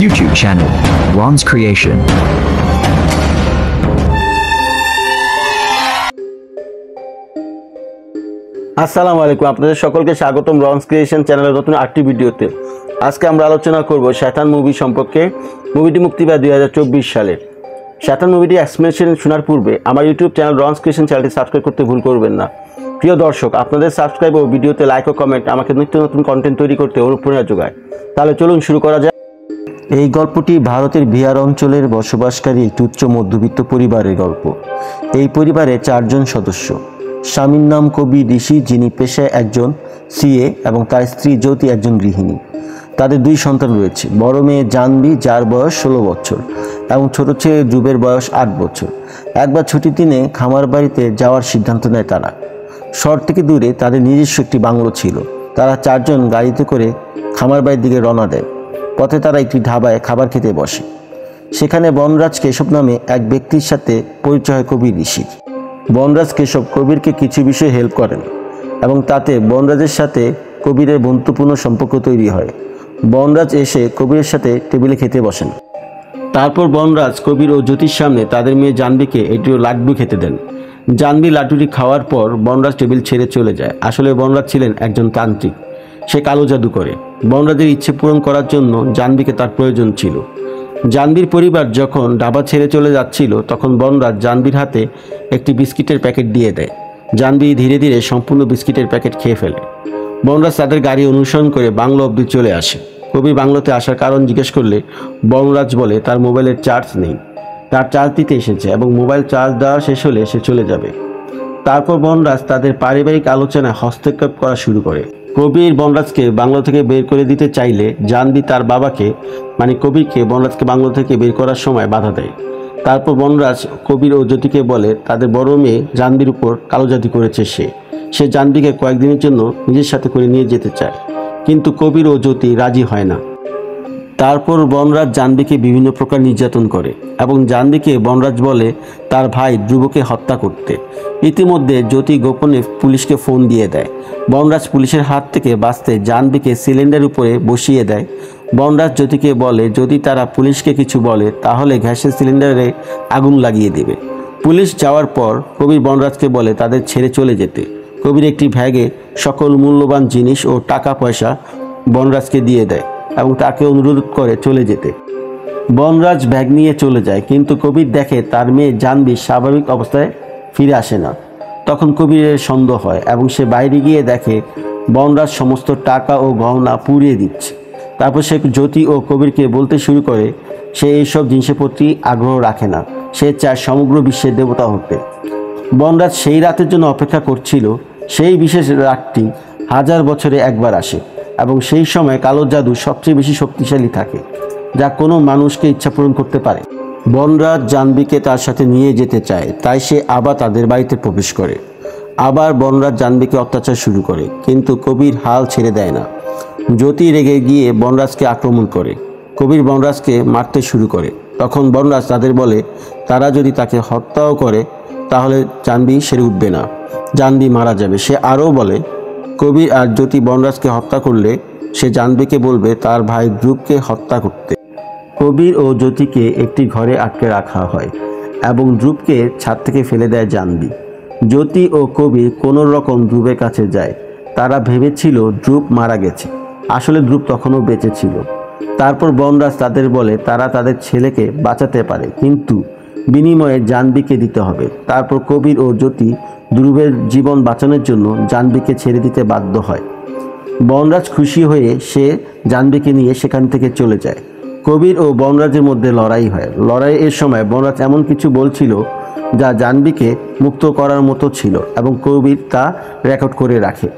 YouTube channel, Ron's Creation. আসসালামু আলাইকুম, আপনাদের সকলকে স্বাগতম রনস ক্রিয়েশন চ্যানেলের নতুন আরেকটি ভিডিওতে। আজকে আমরা আলোচনা করব শয়তান মুভি সম্পর্কে। মুভিটি মুক্তি পায় 2024 সালে। শয়তান মুভিটি এক্সপ্লেনেশন শোনার পূর্বে আমার ইউটিউব চ্যানেল রনস ক্রিয়েশন চ্যানেলটি সাবস্ক্রাইব করতে ভুল করবেন না। প্রিয় দর্শক, আপনাদের সাবস্ক্রাইব ও ভিডিওতে লাইক ও কমেন্ট আমাকে নিত্য নতুন কন্টেন্ট তৈরি করতে অনুপ্রেরণা যোগায়। তাহলে চলুন শুরু করা যাক। এই গল্পটি ভারতের বিহার অঞ্চলের বসবাসকারী একটি উচ্চ মধ্যবিত্ত পরিবারের গল্প। এই পরিবারে 4 জন সদস্য। স্বামীর নাম কবি ঋষি, যিনি পেশায় একজন সিএ, এবং তার স্ত্রী জ্যোতি একজন গৃহিণী। তাদের 2 সন্তান রয়েছে। বড় মেয়ে জাহ্নবী, যার বয়স 16 বছর, এবং ছোট ছেলে ধ্রুবের বয়স 8 বছর। একবার ছুটির দিনে খামার বাড়িতে যাওয়ার সিদ্ধান্ত নেয় তারা। শহর থেকে দূরে তাদের নিজস্ব একটি বাংলো ছিল। তারা 4 জন গাড়িতে করে খামার বাড়ির দিকে রওনা দেয়। পথে তারা একটি ধাবায় খাবার খেতে বসে। সেখানে বনরাজ কেশব নামে এক ব্যক্তির সাথে পরিচয় হয় কবি ঋষির। বনরাজ কেশব কবিরকে কিছু বিষয়ে হেল্প করেন এবং তাতে বনরাজের সাথে কবিরের বন্ধুত্বপূর্ণ সম্পর্ক তৈরি হয়। বনরাজ এসে কবিরের সাথে টেবিলে খেতে বসেন। তারপর বনরাজ কবির ও জ্যোতির সামনে তাদের মেয়ে জাহ্নবীকে একটি লাড্ডু খেতে দেন। জাহ্নবী লাড্ডুটি খাওয়ার পর বনরাজ টেবিল ছেড়ে চলে যায়। আসলে বনরাজ ছিলেন একজন তান্ত্রিক। সে কালো জাদু করে। বনরাজের ইচ্ছে পূরণ করার জন্য জাহ্নবীকে তার প্রয়োজন ছিল। জাহ্নবীর পরিবার যখন ধাবা ছেড়ে চলে যাচ্ছিল, তখন বনরাজ জাহ্নবীর হাতে একটি বিস্কিটের প্যাকেট দিয়ে দেয়। জাহ্নবী ধীরে ধীরে সম্পূর্ণ বিস্কিটের প্যাকেট খেয়ে ফেলে। বনরাজ তাদের গাড়ি অনুসরণ করে বাংলো অবধি চলে আসে। কবির বাংলোতে আসার কারণ জিজ্ঞেস করলে বনরাজ বলে তার মোবাইলের চার্জ নেই, তার চার্জ দিতে এসেছে এবং মোবাইল চার্জ দেওয়া শেষ হলে সে চলে যাবে। তারপর বনরাজ তাদের পারিবারিক আলোচনায় হস্তক্ষেপ করা শুরু করে। কবির বনরাজকে বাংলো থেকে বের করে দিতে চাইলে জাহ্নবী তার বাবাকে মানে কবিরকে বনরাজকে বাংলো থেকে বের করার সময় বাধা দেয়। তারপর বনরাজ কবির ও জ্যোতিকে বলে তাদের বড় মেয়ে জাহ্নবীর উপর কালো জাদু করেছে। সে জাহ্নবীকে কয়েকদিনের জন্য নিজের সাথে করে নিয়ে যেতে চায়, কিন্তু কবির ও জ্যোতি রাজি হয় না। তারপর বনরাজ জাহ্নবীকে বিভিন্ন প্রকার নির্যাতন করে এবং জাহ্নবীকে বনরাজ বলে তার ভাই ধ্রুবকে হত্যা করতে। ইতিমধ্যে জ্যোতি গোপনে পুলিশকে ফোন দিয়ে দেয়। বনরাজ পুলিশের হাত থেকে বাঁচতে জাহ্নবীকে সিলিন্ডারের উপরে বসিয়ে দেয়। বনরাজ জ্যোতিকে বলে যদি তারা পুলিশকে কিছু বলে তাহলে গ্যাসের সিলিন্ডারে আগুন লাগিয়ে দেবে। পুলিশ যাওয়ার পর কবির বনরাজকে বলে তাদের ছেড়ে চলে যেতে। কবির একটি ব্যাগে সকল মূল্যবান জিনিস ও টাকা পয়সা বনরাজকে দিয়ে দেয় এবং তাকে অনুরোধ করে চলে যেতে। বনরাজ ব্যাগ নিয়ে চলে যায়, কিন্তু কবির দেখে তার মেয়ে জাহ্নবী স্বাভাবিক অবস্থায় ফিরে আসে না। তখন কবিরের সন্দেহ হয় এবং সে বাইরে গিয়ে দেখে বনরাজ সমস্ত টাকা ও গহনা পুড়িয়ে দিচ্ছে। তারপর সে জ্যোতি ও কবিরকে বলতে শুরু করে সে এইসব জিনিসের প্রতি আগ্রহ রাখে না, সে চায় সমগ্র বিশ্বের দেবতা হতে। বনরাজ সেই রাতের জন্য অপেক্ষা করছিল। সেই বিশেষ রাতটি 1000 বছরে একবার আসে এবং সেই সময় কালো জাদু সবচেয়ে বেশি শক্তিশালী থাকে, যা কোনো মানুষকে ইচ্ছা পূরণ করতে পারে। বনরাজ জাহ্নবীকে তার সাথে নিয়ে যেতে চায়, তাই সে আবার তাদের বাড়িতে প্রবেশ করে। আবার বনরাজ জাহ্নবীকে অত্যাচার শুরু করে, কিন্তু কবির হাল ছেড়ে দেয় না। জ্যোতি রেগে গিয়ে বনরাজকে আক্রমণ করে। কবির বনরাজকে মারতে শুরু করে। তখন বনরাজ তাদের বলে তারা যদি তাকে হত্যাও করে তাহলে জাহ্নবী সেরে উঠবে না, জাহ্নবী মারা যাবে। সে আরও বলে কবির আর জ্যোতি বনরাজকে হত্যা করলে সে জাহ্নবীকে বলবে তার ভাই ধ্রুবকে হত্যা করতে। কবির ও জ্যোতিকে একটি ঘরে আটকে রাখা হয় এবং ধ্রুবকে ছাদ থেকে ফেলে দেয় জাহ্নবী। জ্যোতি ও কবির কোনো রকম ধ্রুবের কাছে যায়। তারা ভেবেছিল ধ্রুব মারা গেছে, আসলে ধ্রুব তখনও বেঁচে ছিল। তারপর বনরাজ তাদের বলে তারা তাদের ছেলেকে বাঁচাতে পারে, কিন্তু বিনিময়ে জাহ্নবীকে দিতে হবে। তারপর কবির ও জ্যোতি ধ্রুবের জীবন বাঁচানোর জন্য জাহ্নবীকে ছেড়ে দিতে বাধ্য হয়। বনরাজ খুশি হয়ে সে জাহ্নবীকে নিয়ে সেখান থেকে চলে যায়। কবির ও বনরাজের মধ্যে লড়াই হয়। লড়াইয়ের সময় বনরাজ এমন কিছু বলছিল যা জাহ্নবীকে মুক্ত করার মতো ছিল এবং কবির তা রেকর্ড করে রাখে।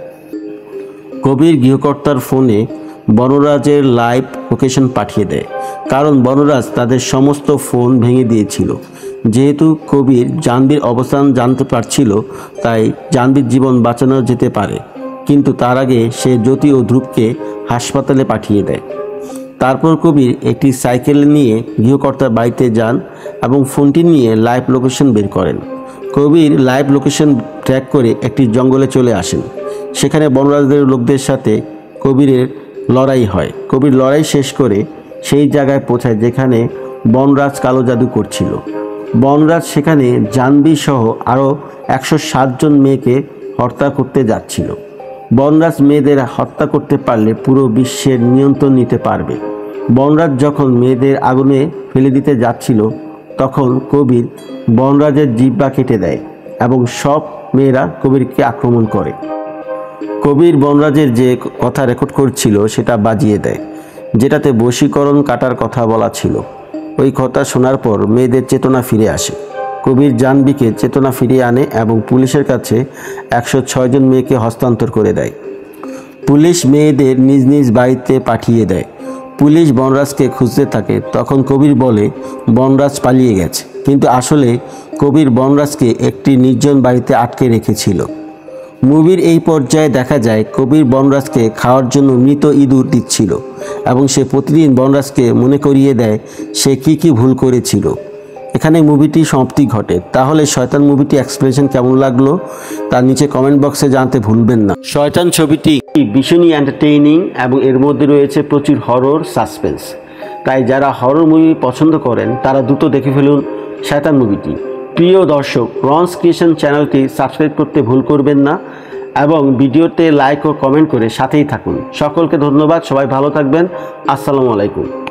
কবির গৃহকর্তার ফোনে বনরাজের লাইভ লোকেশন পাঠিয়ে দেয়, কারণ বনরাজ তাদের সমস্ত ফোন ভেঙে দিয়েছিল। যেহেতু কবির জাহ্নবীর অবস্থান জানতে পারছিল, তাই জাহ্নবীর জীবন বাঁচানো যেতে পারে, কিন্তু তার আগে সে জ্যোতি ও ধ্রুবকে হাসপাতালে পাঠিয়ে দেয়। তারপর কবির একটি সাইকেল নিয়ে গৃহকর্তার বাড়িতে যান এবং ফোনটি নিয়ে লাইভ লোকেশন বের করেন। কবির লাইভ লোকেশন ট্র্যাক করে একটি জঙ্গলে চলে আসেন। সেখানে বনরাজদের লোকদের সাথে কবিরের লড়াই হয়। কবির লড়াই শেষ করে সেই জায়গায় পৌঁছায় যেখানে বনরাজ কালো জাদু করছিল। বনরাজ সেখানে জাহ্নবী সহ আরও 107 জন মেয়েকে হত্যা করতে যাচ্ছিল। বনরাজ মেয়েদের হত্যা করতে পারলে পুরো বিশ্বের নিয়ন্ত্রণ নিতে পারবে। বনরাজ যখন মেয়েদের আগুনে ফেলে দিতে যাচ্ছিল তখন কবির বনরাজের জিহ্বা কেটে দেয় এবং সব মেয়েরা কবিরকে আক্রমণ করে। কবির বনরাজের যে কথা রেকর্ড করছিল সেটা বাজিয়ে দেয়, যেটাতে বশীকরণ কাটার কথা বলা ছিল। ওই কথা শোনার পর মেয়েদের চেতনা ফিরে আসে। কবির জাহ্নবীকে চেতনা ফিরিয়ে আনে এবং পুলিশের কাছে 106 জন মেয়েকে হস্তান্তর করে দেয়। পুলিশ মেয়েদের নিজ নিজ বাড়িতে পাঠিয়ে দেয়। পুলিশ বনরাজকে খুঁজতে থাকে। তখন কবির বলে বনরাজ পালিয়ে গেছে, কিন্তু আসলে কবির বনরাজকে একটি নির্জন বাড়িতে আটকে রেখেছিল। মুভির এই পর্যায়ে দেখা যায় কবির বনরাজকে খাওয়ার জন্য মৃত ইঁদুর দিচ্ছিল এবং সে প্রতিদিন বনরাজকে মনে করিয়ে দেয় সে কি ভুল করেছিল। এখানে মুভিটি সমাপ্তি ঘটে। তাহলে শয়তান মুভিটি এক্সপ্লেনেশন কেমন লাগলো তার নিচে কমেন্ট বক্সে জানাতে ভুলবেন না। শয়তান ছবিটি ভীষণই এন্টারটেইনিং এবং এর মধ্যে রয়েছে প্রচুর হরর সাসপেন্স। তাই যারা হরর মুভি পছন্দ করেন তারা দ্রুত দেখে ফেলুন শয়তান মুভিটি। প্রিয় দর্শক, রনস ক্রিয়েশন চ্যানেলটি সাবস্ক্রাইব করতে ভুল করবেন না এবং ভিডিওতে লাইক ও কমেন্ট করে সাথেই থাকুন। সকলকে ধন্যবাদ। সবাই ভালো থাকবেন। আসসালামু আলাইকুম।